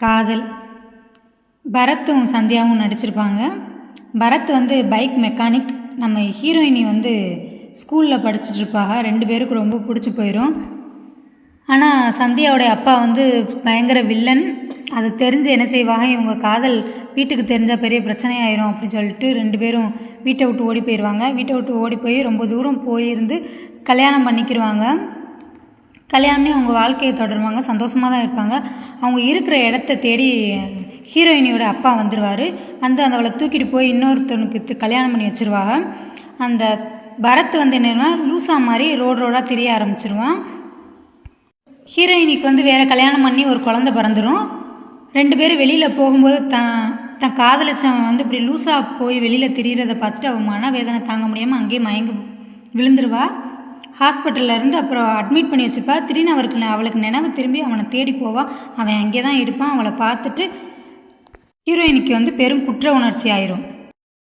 காதல். பரத்தும் சந்தியாவும் நடிச்சிருப்பாங்க. பரத் வந்து பைக் மெக்கானிக். நம்ம ஹீரோயினி வந்து ஸ்கூலில் படிச்சுட்ருப்பாங்க. 2 பேருக்கும் ரொம்ப பிடிச்சி போயிடும். ஆனால் சந்தியாவுடைய அப்பா வந்து பயங்கர வில்லன். அது தெரிஞ்சு என்ன செய்வாங்க, இவங்க காதல் வீட்டுக்கு தெரிஞ்சால் பெரிய பிரச்சனையாயிரும் அப்படின்னு சொல்லிட்டு 2 பேரும் வீட்டை விட்டு ஓடி போயிடுவாங்க. வீட்டை விட்டு ஓடி போய் ரொம்ப தூரம் போயிருந்து கல்யாணம் பண்ணிக்கிடுவாங்க. கல்யாணமே அவங்க வாழ்க்கையை தொடருவாங்க. சந்தோஷமாக தான் இருப்பாங்க. அவங்க இருக்கிற இடத்த தேடி ஹீரோயினியோட அப்பா வந்துடுவார். வந்து அவளை தூக்கிட்டு போய் இன்னொருத்தனுக்கு கல்யாணம் பண்ணி வச்சுருவாங்க. அந்த பரத் வந்து என்னென்னா லூசா மாதிரி ரோடாக திரிய ஆரம்பிச்சிருவான். ஹீரோயினிக்கு வந்து வேறு கல்யாணம் பண்ணி ஒரு குழந்தை பிறந்துடும். 2 பேரும் வெளியில் போகும்போது தன் காதலிச்சவன் வந்து இப்படி லூஸாக போய் வெளியில் திரிகிறத பார்த்துட்டு அவன் மனவேதனை தாங்க முடியாமல் அங்கேயே மயங்கி விழுந்துருவா. ஹாஸ்பிட்டலில் இருந்து அப்புறம் அட்மிட் பண்ணி வச்சுப்பா. திடீர்னு அவளுக்கு நினைவு திரும்பி அவனை தேடி போவான். அவன் அங்கே தான் இருப்பான். அவளை பார்த்துட்டு ஹீரோயினிக்கு வந்து பெரும் குற்ற உணர்ச்சி ஆயிரும்.